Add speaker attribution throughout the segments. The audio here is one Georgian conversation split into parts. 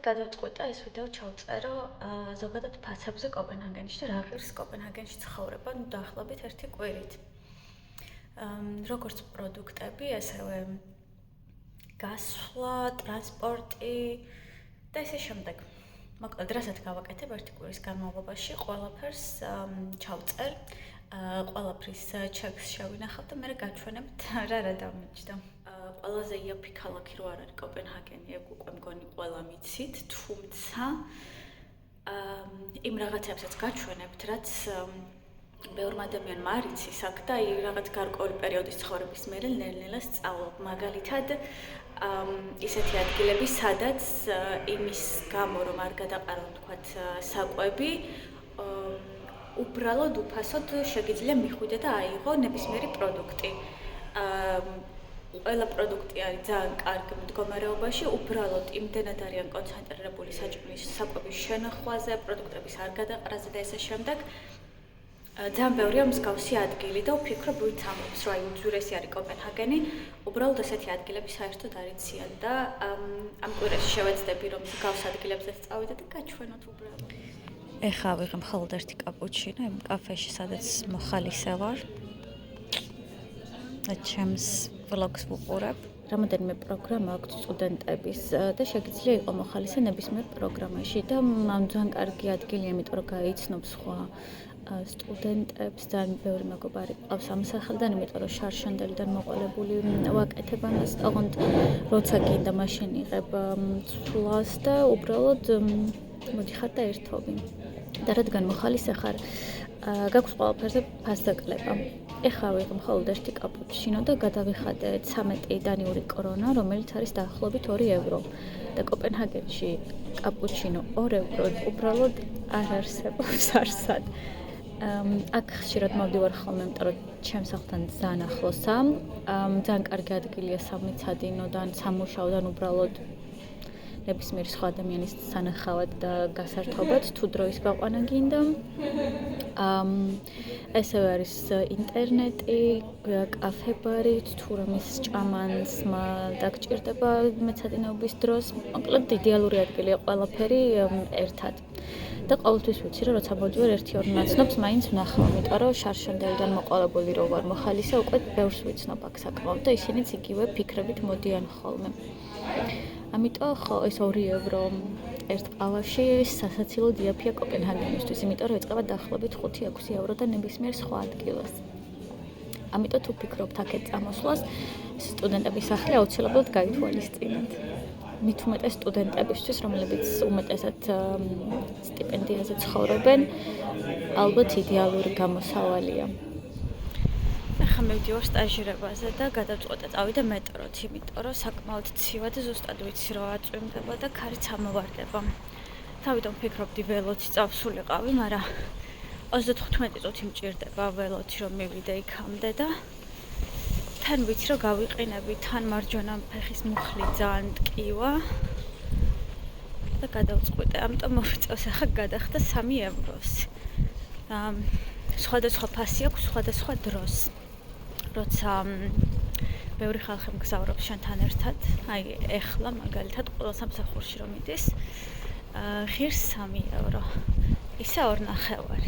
Speaker 1: გადავწყვიტე ეს ვიდეო ჩავწერო ზოგადად ფასებზე კოპენჰაგენში და რა ღირს კოპენჰაგენში ცხოვრება, ну დაახლოებით 1 კვირით. როგორც პროდუქტები, ასევე გასვლა, ტრანსპორტი და ესე შემდეგ. მოკლედ, რასაც გავაკეთებ 1 კვირის განმავლობაში, ყველაფერს ჩავწერ, ყველაფრის ჩეკს შევინახავ და მე გაჩვენებთ რა დამიჯდა. ყველაზე იაფი ქალაქი რო არ არის კოპენჰაგენი, ეგ უკვე მგონი ყველა მიცით, თუმცა იმ რაღაცებსაც გაჩვენებთ, რაც ბევრ ადამიანმა არ იცის აქ და რაღაც გარკვეული პერიოდის ცხოვრების მერე ნელ-ნელა სწავლობ. მაგალითად, ისეთი ადგილები, სადაც იმის გამო რომ არ გადაყარავ თქვათ საკვები, უბრალოდ უფასოდ შეგიძლია მიხვიდე და აიღო ნებისმიერი პროდუქტი. ყველა პროდუქტი არის ძალიან კარგ მდგომარეობაში, უბრალოდ იმდენად არიან კონცენტრირებული საჭმლის საკვების შენახვაზე, პროდუქტების არ გადაყრაზე და ესე შემდეგ. ძალიან ბევრია მსგავსი ადგილი და ვფიქრობ, ვინც ამბობს, რომ უძვირესი არის კოპენჰაგენი, უბრალოდ ესეთი ადგილები საერთოდ არ იციან და ამ კვირაში შევეცდები, რომ მსგავს ადგილებზეც წავიდე და გაჩვენოთ უბრალოდ. ეხლა ვიღებ მხოლოდ ერთი კაპუჩინო, იმ კაფეში, სადაც მოხალისე ვარ. ჩემს ვლოგს ვუყურებ. რამოდენიმე პროგრამა აქვს სტუდენტების და შეგიძლია იყო მოხალისე ნებისმიერ პროგრამაში და ამ ძალიან კარგი ადგილია, იმიტომ რომ გაიცნობ სხვა სტუდენტებს, ძალიან ბევრი მეგობარი ყავს ამ სახელიდან, იმიტომ რომ შარშანდელიდან მოყოლებული ვაკეთებ ამას, ოღონდ როცა გინდა მაშინ იღებ ცვლას და უბრალოდ მოდიხარ და ერთობი. და რადგან მოხალისე ხარ, გაქვს ყველაფერზე ფასდაკლება. ეხლა ვიღებ მხოლოდ ერთი კაპუჩინო და გადავიხადე 13 დანიური კრონა, რომელიც არის დაახლოებით 2 ევრო. და კოპენჰაგენში კაპუჩინო 2 ევროდ უბრალოდ არ არსებობს არსად. აქ ხშირად მოვდივარ ხოლმე, იმიტომ რომ ჩემს სახლთან ძალიან ახლოსა. ძალიან კარგი ადგილია სამიცადინოდან, სამუშაოდან უბრალოდ ნებისმიერი სხვა ადამიანის სანახავად და გასართობად, თუ დროის გაყვანა გინდა. ასევე არის ინტერნეტი, კაფე-ბარი, თუ რომის ჭამანს დაგჭირდება მეცადინეობის დროს. მოკლედ იდეალური ადგილია ყველაფერი ერთად. და ყოველთვის ვიცი, რომ როცა მოვდივარ 1-2 ნაცნობს, მაინც ვნახავ, იმიტომ რომ შარშანდელიდან მოყოლებული რო ვარ მოხალისე, უკვე ბევრს ვიცნობ აქ საკმაოდ და ისინიც იგივე ფიქრებით მოდიან ხოლმე. ამიტომ ხო, ეს 2 ევრო ერთ ყავაში სასაცილოდ იაფია კოპენჰაგენისთვის, იმიტომ რომ ეწყება დაახლოებით 5-6 ევრო და ნებისმიერ სხვა ადგილას. ამიტომ თუ ფიქრობთ აქეთ წამოსვლას, სტუდენტების სახლი აუცილებლად გაითვალისწინეთ. მით უმეტეს სტუდენტებისთვის, რომლებიც უმეტესად სტიპენდიაზე ცხოვრობენ, ალბათ იდეალური გამოსავალია. ახლა მივდივარ სტაჟირებაზე და გადავწყვეტე წავიდე მეტროთ, იმიტომ რომ საკმაოდ ცივა და ზუსტად ვიცი, რომ აწვიმდება და ქარიც ამოვარდება. თავიდან ვფიქრობდი ველოთი წავსულიყავი, მაგრამ 35 წუთი მჭირდება ველოთი, რომ მივიდე იქამდე და თან ვიცი, რომ გავიყინები, თან მარჯვენა ფეხის მუხლი ძალიან ტკივა და გადავწყვიტე, ამიტომ მოვიწევს ახლა გადახდა 3 ევროს. სხვადასხვა ფასი აქვს სხვადასხვა დროს. როცა ბევრი ხალხი მგზავრობს შენთან ერთად, აი ეხლა მაგალითად ყველა სამსახურში რომ იდის, ღირს 3 ევრო. ისე 2.5.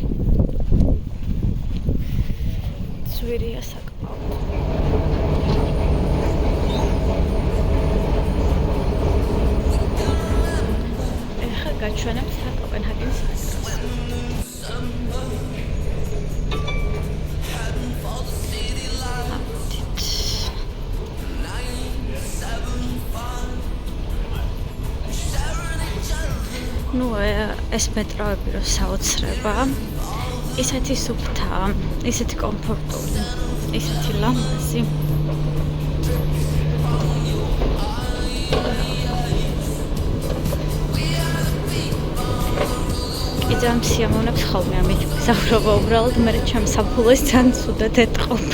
Speaker 1: ძვირია საკმაოდ. ეხლა გაჩვენებთ კოპენჰაგენის მეტროს. ну ეს მეტროები რო საოცრება, ისეთი სუფთა, ისეთი კომფორტული, ისეთი ლამაზი. ძალიან სიამოვნებს ხოლმე ამით გზავრობა, უბრალოდ მე ჩემს საფულეს ძალიან ცუდად ეტყობ.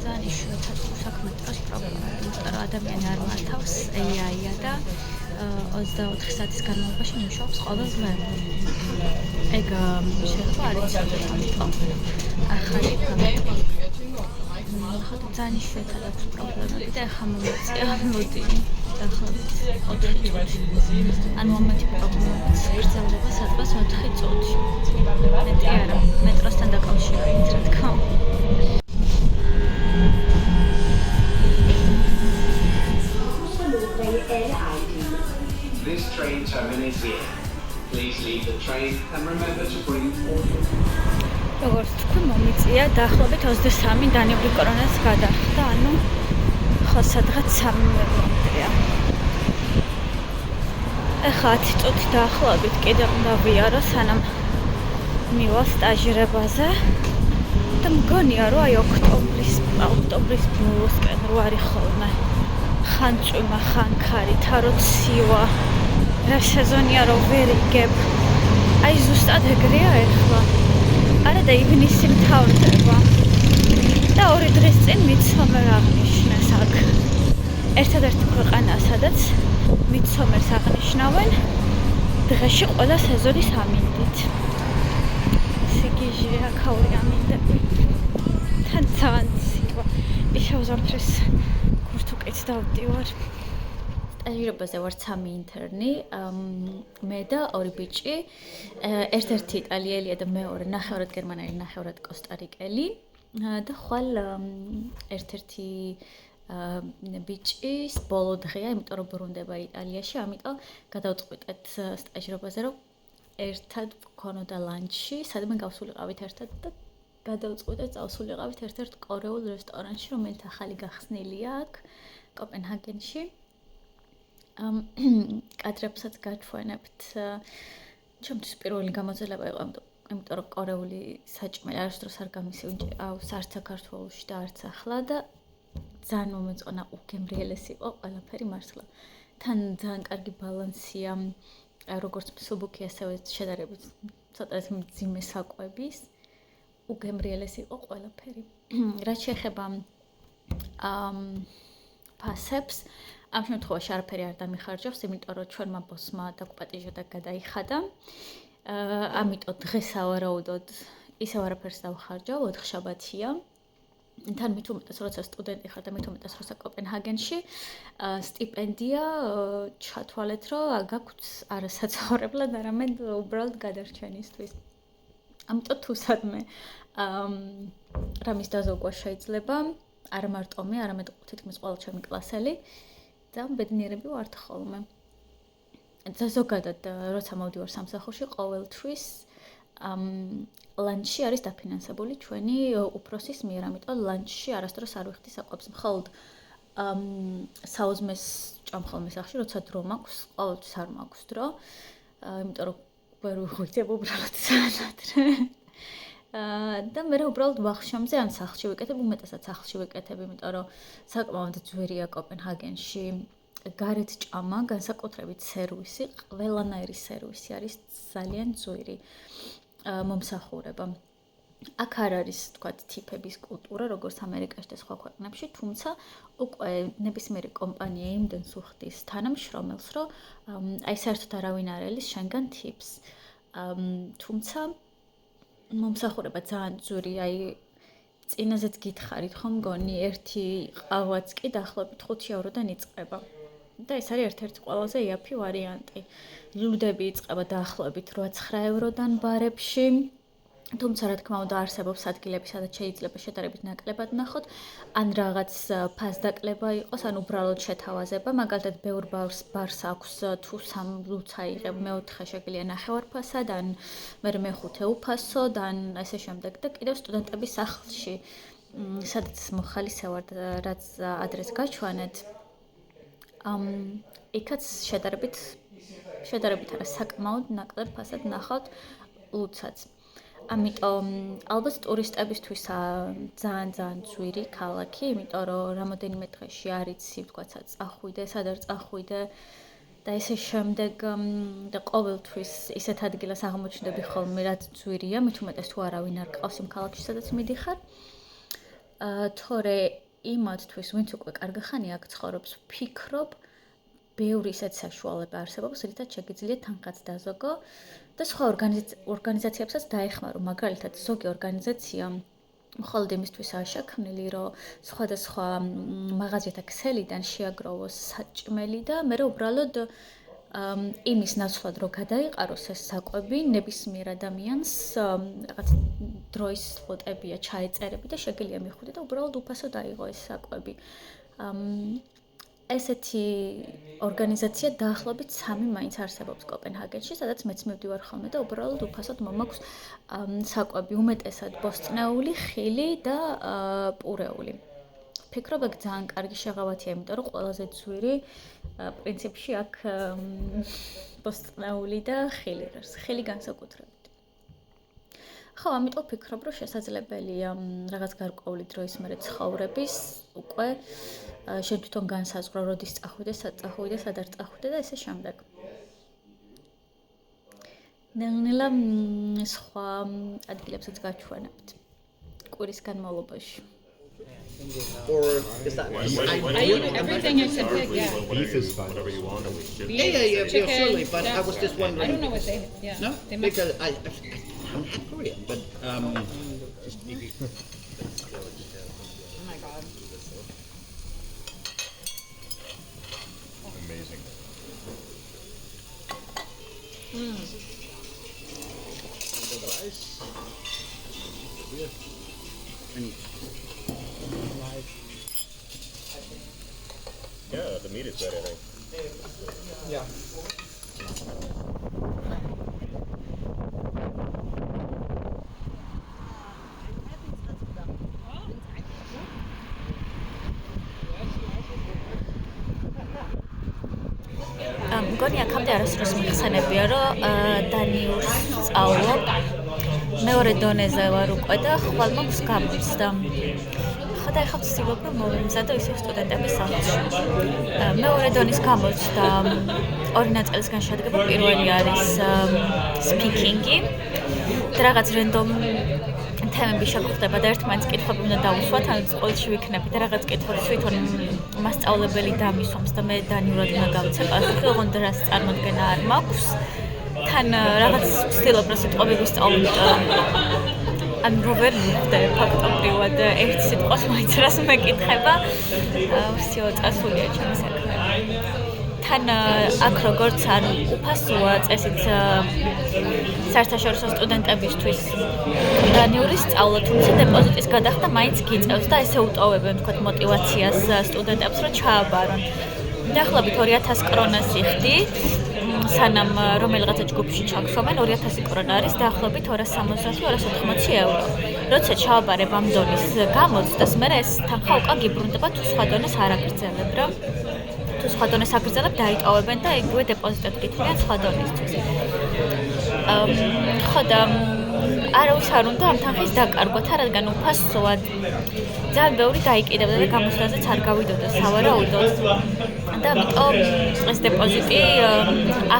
Speaker 1: ძალიან იშვიათად საქმე წავს პრობლემა, იმიტომ რომ ადამიანი არ მართავს AI-ა და 24 საათის განმავლობაში მუშაობს ყოველდღე. ეგ შეიძლება არ იცოდეთ, ამიტომ ახალი ფაქტი. ხოდა ძალიან იშვიათად აქვს პრობლემები და ახლა მომიწია მოდი. დაახლოებით 4 წუთი. ანუ ამათი პრობლემებიც გრძელდება სადღაც 4 წუთი. მეტი არა, მეტროსთან დაკავშირებით, რა თქმა უნდა.
Speaker 2: This train terminates here. Please leave the train and remember to bring all your...
Speaker 1: როგორც თქვი, მომიწია დაახლოებით 23 დანიური კორონას გადახდა, ანუ ხო სადღაც 3 მეტრია. ეხლა 10 წუთი დაახლოებით კიდევ უნდა ვიარო, სანამ მივალ სტაჟირებაზე და მგონია, რომ აი ოქტომბრის ბოლოსკენ რო არის ხოლმე ხან წვიმა, ხან ქარი, თარო ცივა, რა სეზონია რო ვერ იგებ. აი ზუსტად ეგრეა ეხლა. არა და ივნისი მთავრდება და 2 დღის წინ მიცომერ აღნიშნეს აქ. ერთადერთი ქვეყანა, სადაც მიცომერს აღნიშნავენ დღეში ყველა სეზონის ამინდით. სიგიჟე აქაური ამინდები. თან ძალიან ცივა. ისევ ზამთრის გურთუკით დავდივარ. სტაჟირებაზე ვარ 3 ინტერნი, მე და 2 ბიჭი, ერთ-ერთი იტალიელია და მეორე ნახევრად გერმანელი, ნახევრად კოსტარიკელი და ხვალ ერთ-ერთი ბიჭის ბოლო დღეა, იმიტომ რომ ბრუნდება იტალიაში, ამიტომ გადავწყვიტეთ სტაჟირებაზე, რომ ერთად ვქონოდა ლანჩი, სადმე გავსულიყავით ერთად და გადავწყვიტეთ წავსულიყავით ერთ-ერთ კორეულ რესტორანში, რომელიც ახალი გახსნილია აქ კოპენჰაგენში. კადრებსაც გაჩვენებთ. ჩემთვის პირველი გამოძიება იყო, იმიტომ რომ კორეული საჭმელი არასდროს არ გამისივინე, არც საქართველოში და არც ახლა და ძალიან მომეწონა, უგემრიელესი იყო ყველაფერი მართლა. თან ძალიან კარგი ბალანსია, როგორც მსუბუქი, ასევე შედარებით ცოტა მძიმე საკვების. უგემრიელესი იყო ყველაფერი. რაც შეეხება ფასებს, ამ შემთხვევაში არაფერი არ დამიხარჯავს, იმიტომ რომ ჩვენმა ბოსმა დაგუპატიჟა და გადაიხადა. ამიტომ დღეს სავარაუდოდ ისევ არაფერს დავხარჯავ, 4 შაბათია. თან მით უმეტეს, როცა სტუდენტი ხარ და მით უმეტეს, როცა კოპენჰაგენში, სტიპენდია ჩათვალეთ, რომ გაქვთ არა საცხოვრებლად, არამედ უბრალოდ გადარჩენისთვის. ამიტომ თუ სადმე რამის დაზოგვა შეიძლება, არა მარტო მე, არამედ თითქმის ყველა ჩემი კლასელი და ბედნიერები ვართ ხოლმე. და ზოგადად, როცა მოვდივარ სამსახურში, ყოველთვის ლანჩი არის დაფინანსებული ჩვენი უფროსის მიერ, ამიტომ ლანჩში არასდროს არ ვიხდი საკვებს. მხოლოდ საუზმეს ჭამ ხოლმე სახლში, როცა დრო მაქვს, ყოველთვის არ მაქვს დრო, იმიტომ რომ ვერ ვიღვიძებ უბრალოდ სანადრე. და მე უბრალოდ ვახშამზე ან სახლში ვიკეთებ, უმეტესად სახლში ვიკეთებ, იმიტომ რომ საკმაოდ ძვირია კოპენჰაგენში გარეთ ჭამა, განსაკუთრებით სერვისი, ყველანაირი სერვისი არის ძალიან ძვირი მომსახურება. აქ არ არის, თქვათ, ტიპების კულტურა, როგორც ამერიკაში და სხვა ქვეყნებში, თუმცა უკვე ნებისმიერი კომპანია იმდენს უხდის თანამშრომელს, რომ აი საერთოდ არავინ არ ელის შენგან ტიპს. თუმცა მომსახურება ძალიან ძვირი, აი წინაზეც გითხარით ხომ მგონი, ერთი ყავაც კი დაახლოებით 5 ევროდან იწყება. და ეს არის ერთ-ერთი ყველაზე იაფი ვარიანტი. ლუდები იწყება დაახლოებით 8-9 ევროდან ბარებში. თუმცა რა თქმა უნდა არსებობს ადგილები, სადაც შეიძლება შედარებით ნაკლებად ნახოთ, ან რაღაც ფასდაკლება იყოს, ან უბრალოდ შეთავაზება, მაგალითად ბევრ ბარს აქვს თუ 3 ლუცა იღებ, მე-4 შეგვიძლია ნახევარფასად, ან მე-5 უფასოდ, ან ესე შემდეგ და კიდევ სტუდენტების სახლში, სადაც მოხალისევართ, რაც ადრეს გაჩვანეთ, იქაც შედარებით არა საკმაოდ ნაკლებ ფასად ნახავთ ლუცაც. ამიტომ ალბათ ტურისტებისთვის ძალიან ძვირი ქალაქი, იმიტომ რომ რამოდენიმე დღეში არ იცი, ვთქვათ, წახვიდე, სად არ წახვიდე და ესე შემდეგ და ყოველთვის ისეთ ადგილას აღმოჩნდები ხოლმე, რაც ძვირია, მით უმეტეს თუ არავინ არ გყავს იმ ქალაქში, სადაც მიდიხარ. თორე იმათთვის, ვინც უკვე კარგი ხანია აქ ცხოვრობს, ვფიქრობ, ბევრი ისეთ საშუალება არსებობს, რითაც შეგიძლიათ თანხაც დაზოგო და სხვა ორგანიზაციებსაც დაეხმარო, მაგალითად, ზოგი ორგანიზაცია მხოლოდ იმისთვისაა შექმნილი, რომ სხვადასხვა მაღაზიათა ქსელიდან შეაგროვოს საჭმელი და მე უბრალოდ იმის ნაცვლად რომ გადაიყაროს ეს საკვები ნებისმიერ ადამიანს რაღაც დროის სლოტებია ჩაეწერები და შეგიძლია მიხვიდე და უბრალოდ უფასოდ აიღო ეს საკვები. ესეთი ორგანიზაცია დაახლოებით 3 მაინც არსებობს კოპენჰაგენში, სადაც მეც მივდივარ ხოლმე და უბრალოდ უფასოდ მომაქვს საკვები, უმეტესად ბოსტნეული, ხილი და პურეული. ფიქრობ, ეგ ძალიან კარგი შეღავათია, იმიტომ რომ ყველაზე ძვირი პრინციპში აქ ბოსტნეული და ხილი არის, ხილი განსაკუთრებით. ხო, ამიტომ ვფიქრობ, რომ შესაძლებელია რაღაც გარკვეული დროის მერე ცხოვრების უკვე შენ თვითონ განსაზღვრო, როდის წახვიდე, სად წახვიდე, სად არ წახვიდე და ესე შემდეგ. ნელ-ნელა სხვა ადგილებსაც გაჩვენებთ კვირის განმავლობაში.
Speaker 3: Or is that?
Speaker 4: I eat everything except pig, yeah.
Speaker 5: Beef is fine.
Speaker 6: Whatever you want, and we ship.
Speaker 3: Yeah,
Speaker 4: Chicken,
Speaker 3: surely. But I
Speaker 4: duck.
Speaker 3: was just wondering.
Speaker 4: I don't know what they, yeah.
Speaker 3: No,
Speaker 4: They must,
Speaker 3: because I'm half Korean, but
Speaker 4: oh my God.
Speaker 5: Amazing.
Speaker 6: Yeah, the meat is better, I think.
Speaker 1: მგონი აქამდე არასდროს მიხსენებია, რომ დანიურს სწავლობ. მეორე დონეზე ვარ უკვე და ხვალ მაქვს გამოცდა. ხო და ეხლა ვცდილობ, რომ მოვიმზადო ისევ სტუდენტების სახლში. მეორე დონის გამოცდა 2 ნაწილისგან შედგება. პირველი არის სპიკინგი და რაღაც რენდომ თემები შეგხვდება და ერთმანეთს კითხვები უნდა დავუსვათ, ან სკოლაში ვიქნებით და რაღაც კითხვებს თვითონ მასწავლებელი დამისვამს და მე დანიურად უნდა გავიცე პასუხი, ოღონდ რას წარმოდგენა არ მაქვს. თან რაღაც ვცდილობ, რომ სიტყვები ვისწავლო. ან რო ვერ მივხვდე ფაქტობრივად ერთ სიტყვას მაინც რას მეკითხება. всё, წასულია ჩემი საქმე. თან აქ როგორც არ უფასოა წესით საერთაშორისო სტუდენტებისთვის დანიური სწავლა, თუმცა დეპოზიტის გადახდა მაინც გიწევს და ესე უტოვებენ თქვათ мотиваციას სტუდენტებს რომ ჩააბარონ. დაახლოებით 2000 კრონას იხდი, სანამ რომელიღაცა ჯგუფში ჩაგხვევენ 2000 კრონა არის დაახლოებით 260-280 euро. როცა ჩააბარებ ამ დონის გამოცდას, მე ეს თანხა უკან გიბრუნდება თუ სხვა დონეს არ აგრძელებ რა. თუ სხვა დონეს აგრძელებ, დაიტოვებენ და იგივე დეპოზიტად გითვლიან სხვა დონისთვის. ხო და არავის არ უნდა ამ თანხის დაკარგვათ, რადგან უფასოა. ძალიან ბევრი დაიკიდებდა და გამოცდაზეც არ გავიდოდა სავარაუდოდ. და ამიტომ ეს დეპოზიტი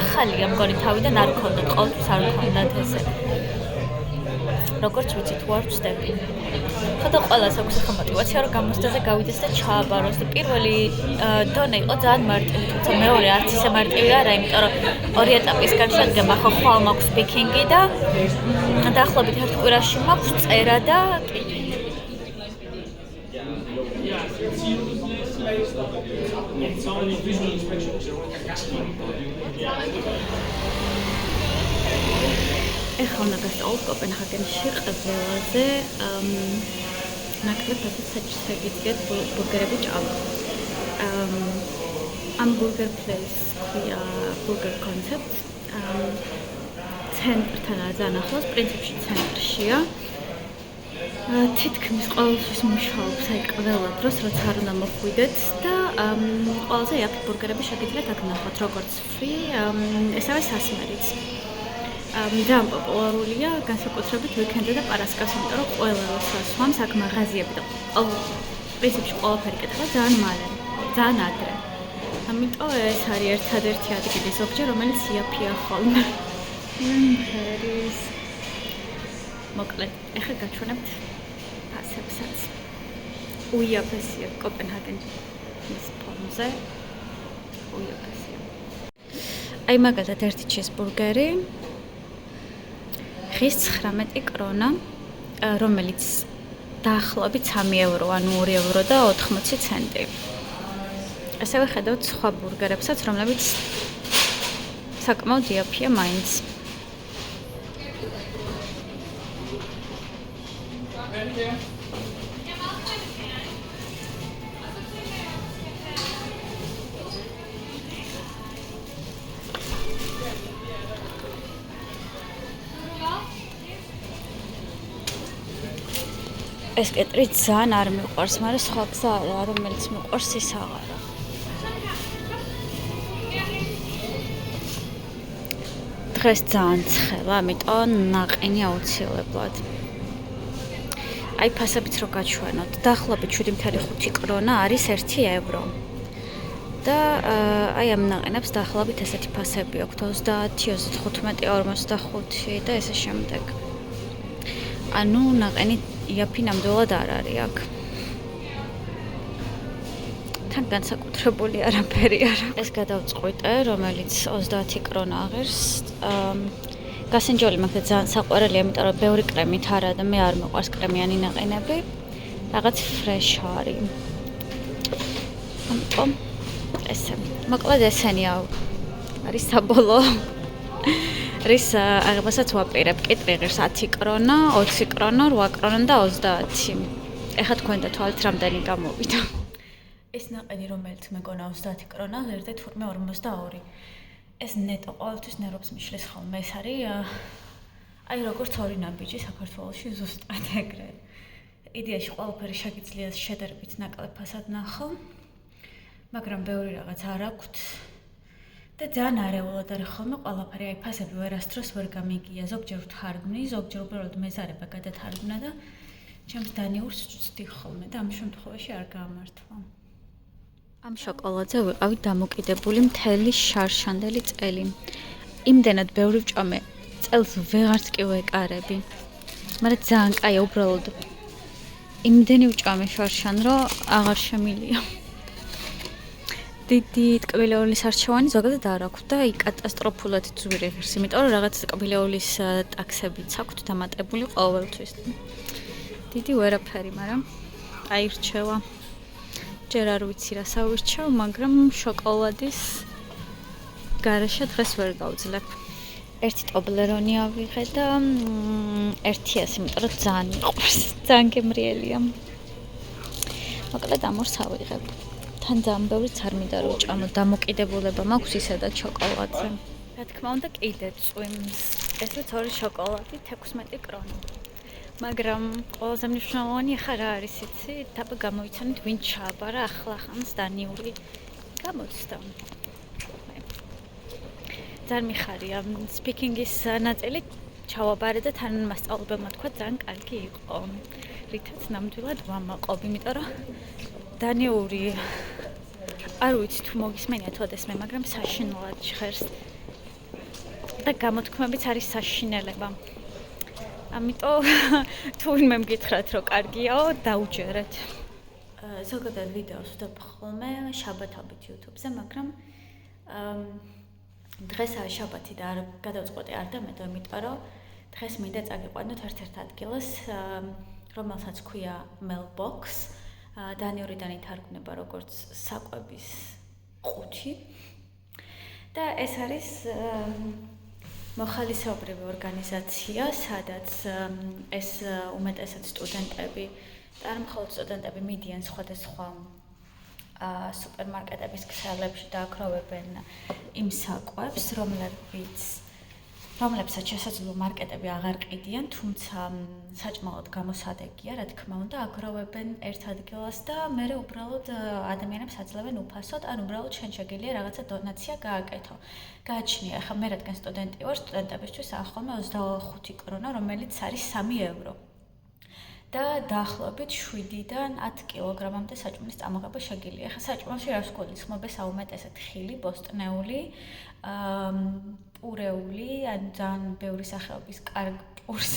Speaker 1: ახალია, მგონი თავიდან არ ქონდათ, ყოველთვის არ ქონდათ ესე. როგორც ვიცი, თუ არ ვწდები. ხო და ყველას აქვს ახლა мотиваცია, რომ გამოცდაზე გავიდეს და ჩააბაროს. და პირველი დონე იყო ძალიან მარტივი, თუმცა მეორე არც ისე მარტივი არა, იმიტომ რომ 2 ეტაპისგან შედგება, ხო ხვალ მაქვს სპიკინგი და დაახლოებით 1 კვირაში მაქვს წერა და კითხვა. ეხლა უნდა გასწავლოთ კოპენჰაგენში ყველაზე ნაკლებ ასეთ შეგიძლიათ ბურგერები ჭამოთ. ამ ბურგერ პლეის ქვია ბურგერ კონცეპტ. ცენტრთან ძალიან ახლოს, პრინციპში ცენტრშია. თითქმის ყოველთვის მუშაობს, აი ყველა დროს, როცა არ უნდა მოხვიდეთ და ყველაზე იაფი ბურგერები შეგიძლიათ აქ ნახოთ, როგორც ფრი, ესევე სასმელიც. ძალიან პოპულარულია, განსაკუთრებით ვიკენდზე და პარასკევს, იმიტომ რომ ყველა როცა სვამს აქ მაღაზიები და პრინციპში ყველაფერი კეთება ძალიან მალე, ძალიან ადრე. ამიტომ ეს არის ერთადერთი ადგილი ზოგჯერ, რომელიც იაფია ხოლმე. მღერის. მოკლედ, ეხლა გაჩვენებთ ფასებსაც. უიაფესია კოპენჰაგენის ფონზე. უიაფესია. აი მაგალითად ერთი ჩიზბურგერი ღის 19 კრონა, რომელიც დაახლოებით 3 ევრო, ანუ 2 ევრო და 80 ცენტი. ასევე ხედავთ სხვა ბურგერებსაც, რომლებიც საკმაოდ იაფია მაინც. ეს კეტრი ძალიან არ მიყვარს, მაგრამ სხვა გზა არა, რომელიც მიყვარს ის აღარა. დღეს ძალიან ცხელა, ამიტომ ნაყინი აუცილებლად. აი ფასებიც რო გაჩვენოთ, დაახლოებით 7.5 კრონა არის 1 ევრო. და აი ამ ნაყინებს დაახლოებით ესეთი ფასები აქვთ 30, 35, 45 და ესე შემდეგ. ანუ ნაყინი იაფი ნამდვილად არ არის აქ. თან განსაკუთრებული არაფერი არა. ეს გადავწყვიტე, რომელიც 30 კრონა აღერს. გასინჯული მაგდა ძალიან საყვარელი, იმიტომ რომ ბევრი კრემით არა და მე არ მიყვარს კრემიანი ნაყინები. რაღაც ფრეშ არის. ამიტომ ესე. მოკლედ ესენია. არის საბოლოო. რის აღებასაც ვაპირებ, კიტრი ღირს 10 კრონა, 20 კრონა, 8 კრონა და 30. ეხლა თქვენ და თვალით რამდენი გამოვიდა. ეს ნაყინი, რომელიც მეგონა 30 კრონა, ღირდა თურმე 42. ეს ნეტო ყოველთვის ნერვებს მიშლის ხოლმე. ეს არის აი როგორც ორი ნაბიჯი საქართველოში ზუსტად ეგრე. იდეაში ყველაფერი შეგიძლია შედარებით ნაკლებ ფასად ნახო, მაგრამ ბევრი რაღაც არ აქვთ. და ძალიან არეულად არის ხოლმე ყველაფერი, აი ფასები ვერასდროს ვერ გამიგია, ზოგჯერ ვთარგმნი, ზოგჯერ უბრალოდ მეზარება გადათარგმნა და ჩემს დანიურს ვწვდი ხოლმე და ამ შემთხვევაში არ გაამართლა. ამ შოკოლადზე ვიყავი დამოკიდებული მთელი შარშანდელი წელი. იმდენად ბევრი ვჭამე, წელს ვეღარც კი ვეკარები. მაგრამ ძალიან კაია, უბრალოდ იმდენი ვჭამე შარშან, რომ აღარ შემილია. დიდი ტკბილეულის არჩევანი ზოგადად არ აქვს და აი კატასტროფულად ძვირი ღირს, იმიტომ რომ რაღაც ტკბილეულის ტაქსებიც აქვთ დამატებული ყოველთვის. დიდი ვერაფერი, მაგრამ აირჩევა. ჯერ არ ვიცი რა სავირჩევ, მაგრამ შოკოლადის გარეშე დღეს ვერ გავძლებ. ერთი ტობლერონი ავიღე და ერთი ეს, იმიტომ რომ ძალიან მიყვარს, ძალიან გემრიელია. მოკლედ ამ ორს ავიღებ. თან ძალიან ბევრიც არ მინდა რომ ვჭამო, დამოკიდებულება მაქვს ისედაც შოკოლადზე. რა თქმა უნდა კიდე წვიმს. ესეც ორი შოკოლადი 16 კრონა. მაგრამ ყველაზე მნიშვნელოვანი ახლა რა არის იცი? დაბა გამოიცანით ვინ ჩააბარა ახლახანს დანიური გამოცდა. ძალიან მიხარია სპიკინგის ნაწილი ჩავაბარე და თან მასწავლებელმა თქვა ძალიან კარგი იყო. რითაც ნამდვილად ვამაყობ, იმიტომ რომ დანიური არ ვიცი თუ მოგისმენიათ ოდესმე, მაგრამ საშინელად ჟღერს. და გამოთქმებიც არის საშინელება. ამიტომ თუ ვინმე მგითხრათ რომ კარგიაო, დაუჯერეთ. ზოგადად ვიდეოს ვდებ ხოლმე შაბათობით YouTube-ზე, მაგრამ დღეს არის შაბათი და არ გადავწყვეტე არ დამედო, იმიტომ რომ დღეს მინდა წაგიყვანოთ ერთ-ერთ ადგილას, რომელსაც ქვია Mailbox. დანიურიდან ითარგმნება როგორც საკვების ყუთი. და ეს არის მოხალისეობრივი ორგანიზაცია, სადაც ეს უმეტესად სტუდენტები და არ მხოლოდ სტუდენტები მიდიან სხვადასხვა სუპერმარკეტების ქსელებში და აგროვებენ იმ საკვებს, რომლებსაც შესაძლოა მარკეტები აღარ ყიდიან, თუმცა საჭმელად გამოსადეგია, რა თქმა უნდა, აგროვებენ ერთ ადგილას და მერე უბრალოდ ადამიანებს აძლევენ უფასოდ, ან უბრალოდ შენ შეგიძლია რაღაცა დონაცია გააკეთო. გააჩნია, ახლა მე რადგან სტუდენტი ვარ, სტუდენტებისთვის ახლა 25 კრონა, რომელიც არის 3 ევრო. და დაახლოებით 7-დან 10 კილოგრამამდე საჭმლის წამოღება შეგიძლია. ახლა საჭმელში რას გულისხმობ? საუმეტესად ხილი, ბოსტნეული, პურეული, ან ძალიან ბევრი სახეობის კარგ პურს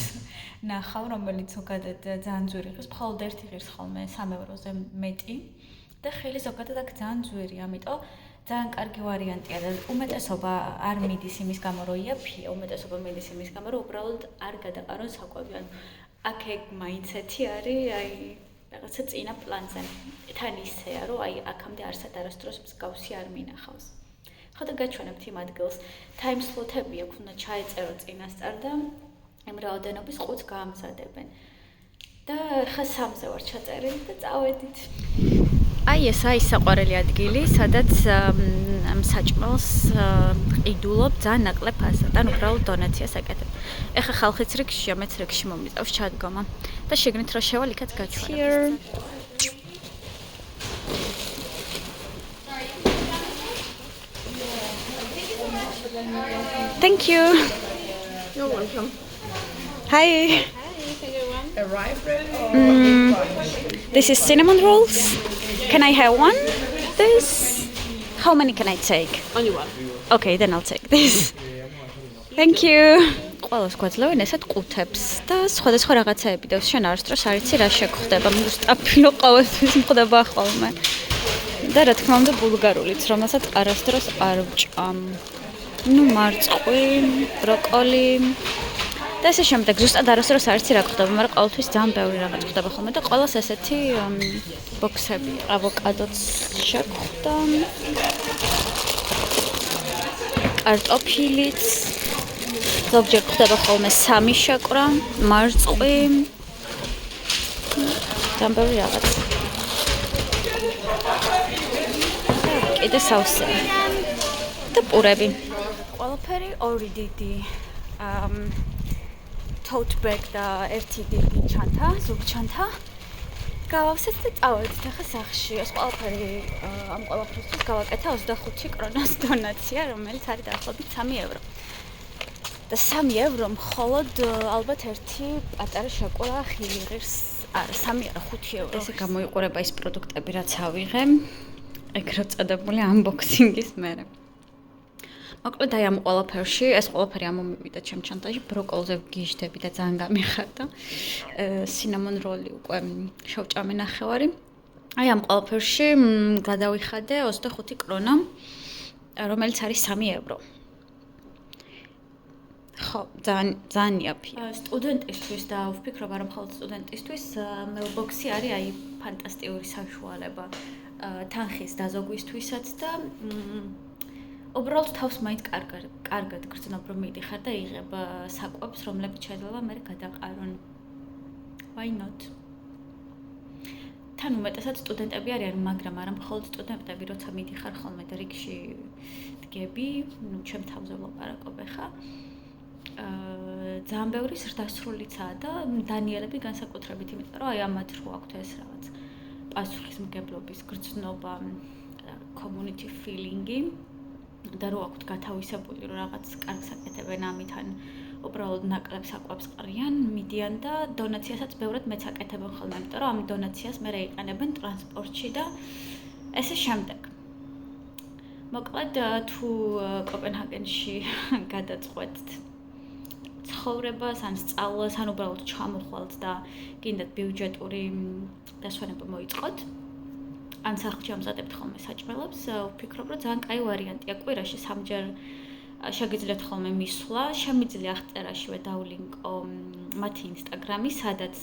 Speaker 1: ნახავ, რომელიც ზოგადად ძალიან ძვირი ღირს, მხოლოდ ერთი ღირს ხოლმე 3 ევროზე მეტი და ხილი ზოგადად აქ ძალიან ძვირი, ამიტომ ძალიან კარგი ვარიანტია და უმეტესობა არ მიდის იმის გამო, რომ იაფია, უმეტესობა მიდის იმის გამო, რომ უბრალოდ არ გადაყარონ საკვები. აქ ეგ მაინცეთი არის, აი რაღაცა წინა პლანზე. თან ისეა, რომ აი აქამდე არსად არასდროს მსგავსი არ მინახავს. ხო და გაჩვენებთ იმ ადგილს. time slot-ები აქვს, უნდა ჩაეწერო წინასწარ და იმ რაოდენობის ყუთს გაამზადებენ. და ხა 3-ზე ვარ ჩაწერილი და წავედით. აი ესა ის საყვარელი ადგილი, სადაც საჭმელს ყიდულობ ძალიან ნაკლებ ფასად, ან უბრალოდ დონაციას აკეთებ. ეხა ხალხიც რიგშია, მეც რიგში მომიწევს ჩადგომა და შეგნით რა შევალ იქაც გაჩვენებ. Thank you.
Speaker 4: You're welcome.
Speaker 1: Hi.
Speaker 4: Arrived ready?
Speaker 1: This is cinnamon rolls. Can I have one? This. How many can I take?
Speaker 4: Only one.
Speaker 1: Okay, then I'll take this. Thank you. ყველას გვაძლევენ ესეთ ყუთებს და სხვადასხვა რაღაცაები და შენ არასდროს არ იცი რა შეგხვდება, სტაფილო ყოველთვის მხვდება ხოლმე. და რა თქმა უნდა ბულგარულიც, რომელსაც არასდროს არ ვჭამ. ნუ მარწყვი, ბროკოლი და ესე შემდეგ ზუსტად არასდროს არ იცი რა ხდება, მაგრამ ყოველთვის ძალიან ბევრი რაღაც ხდება ხოლმე და ყველას ესეთი ბოქსები, ავოკადოც შეგვხვდა. კარტოფილიც ზოგჯერ ხდება ხოლმე 3 შეკრა, მარწყვი. ძალიან ბევრი რაღაც. კიდე საუსი. და პურები. ყველაფერი ორი დიდი tote bag და ერთი დიდი ჩანთა, ზოგჩანთა. გავავსეთ და წავედით ახლა სახლში. ეს ყველაფერი ამ ყველაფრისთვის გავაკეთა 25 კრონას დონაცია, რომელიც არის დაახლოებით 3 евро. და 3 евро მხოლოდ ალბათ ერთი პატარა შეკურა ხილი ღირს. არა, 3 არა, 5 евро. ესე გამოიყურება ის პროდუქტები, რაც ავიღე. ეგრეთ წოდებული unboxing-ის მერე. მოკლედ აი ამ ყველაფერში, ეს ყველაფერი ამომივიდა ჩემ ჩანთაში, ბროკოლზე ვგიჟდები და ძალიან გამიხარდა. cinnamon roll-ი უკვე შავჭამე ნახევარი. აი ამ ყველაფერში გადავიხადე 25 კრონა, რომელიც არის 3 евро. ხო, ძალიან იაფია. სტუდენტისთვის და ვფიქრობ, რომ მხოლოდ სტუდენტისთვის mailbox-ი არის აი ფანტასტიკური საშუალება თანხის დაზოგვისთვისაც და უბრალოდ თავს მაინც კარგად გრძნობ რომ მიდიხარ და იღებ საკვებს, რომლებიც შეიძლება მე გადაყარონ. Why not? თან უმეტესად სტუდენტები არიან, მაგრამ არა მხოლოდ სტუდენტები, როცა მიდიხარ ხოლმე და რიგში დგები, ნუ ჩემ თავზე ვლაპარაკობ ხა. ძალიან ბევრი ზრდასრულიცაა და დანიელები განსაკუთრებით, იმიტომ რომ აი ამათ რო აქვთ ეს რაღაც პასუხისმგებლობის გრძნობა, community feeling-ი და რო აქვთ გათავისებული რომ რაღაც კარგს აკეთებენ ამითან უბრალოდ ნაკლებ საკვებს ყრიან, მიდიან და დონაციასაც ბევრად მეც აკეთებენ ხოლმე, იმიტომ რომ ამ დონაციას მე იყენებენ ტრანსპორტში და ესე შემდეგ. მოკლედ თუ კოპენჰაგენში გადაწყვეტთ ცხოვრებას, ან სწავლას, ან უბრალოდ ჩამოხვალთ და გინდათ ბიუჯეტური დასვენება მოიწყოთ, ან სახლში ამზადებთ ხოლმე საჭმელებს, ვფიქრობ, რომ ძალიან კაი ვარიანტია. კვირაში 3-ჯერ შეგიძლიათ ხოლმე მისვლა, შემიძლია აღწერაშივე დავლინკო მათი ინსტაგრამი, სადაც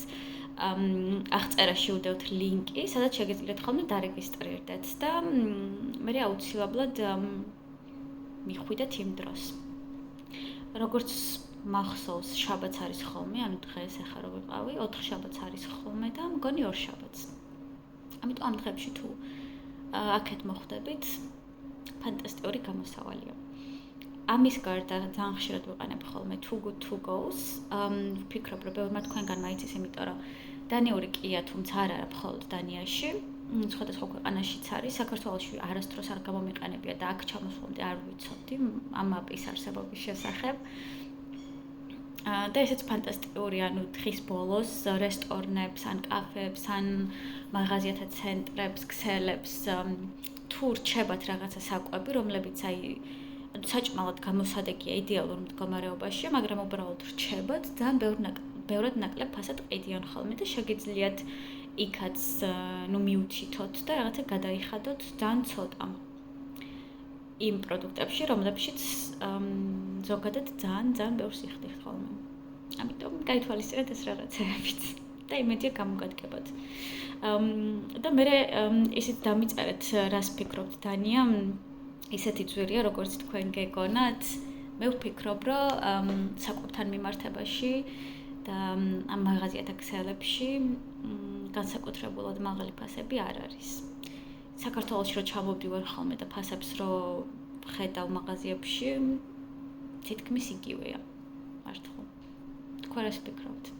Speaker 1: აღწერაში უდევთ ლინკი, სადაც შეგიძლიათ ხოლმე დარეგისტრირდეთ და მე აუცილებლად მიხვიდეთ იმ დროს. როგორც მახსოვს, შაბათს არის ხოლმე, ანუ დღეს ახლა რო ვიყავი, 4 შაბათს არის ხოლმე და მგონი 2 შაბათს. ამიტომ ამ დღეებში თუ აქეთ მოხვდებით, ფანტასტიკური გამოსავალია. ამის გარდა ძალიან ხშირად ვიყენებ ხოლმე Too Good To Go's. ვფიქრობ, რომ ბევრმა თქვენგან მაიცის, იმიტომ რომ დანიური კია, თუმცა არ არა მხოლოდ დანიაში, სხვადასხვა ქვეყანაშიც არის. საქართველოში არასდროს არ გამომიყენებია და აქ ჩამოსვლამდე არ ვიცოდი ამ აპის არსებობის შესახებ. და ესეც ფანტასტიკური, ანუ დღის ბოლოს რესტორნებს, ან კაფეებს, ან მაღაზიათა ცენტრებს, ქსელებს თუ რჩებათ რაღაცა საკვები, რომლებიც აი საჭმელად გამოსადეგია იდეალურ მდგომარეობაშია, მაგრამ უბრალოდ რჩებათ, ძალიან ბევრად ნაკლებ ფასად ყიდიან ხოლმე და შეგიძლიათ იქაც ნუ მიუთითოთ და რაღაცა გადაიხადოთ ძალიან ცოტა. იმ პროდუქტებში, რომლებშიც ზოგადად ძალიან ბევრს იხდით ხოლმე. ამიტომ გაითვალისწინეთ ეს რაღაცებიც და იმედია გამოგადგებათ. და მე ისიც დამიწერეთ რას ფიქრობთ დანია, ისეთი ძვირია როგორც თქვენ გეგონათ. მე ვფიქრობ, რომ საკვებთან მიმართებაში და ამ მაღაზიათა ქსელებში განსაკუთრებულად მაღალი ფასები არ არის. საქართველოში რო ჩამოვდივარ ხოლმე და ფასებს რო ხედავ მაღაზიებში, თითქმის იგივეა. მართლა. თქვენ რას ფიქრობთ?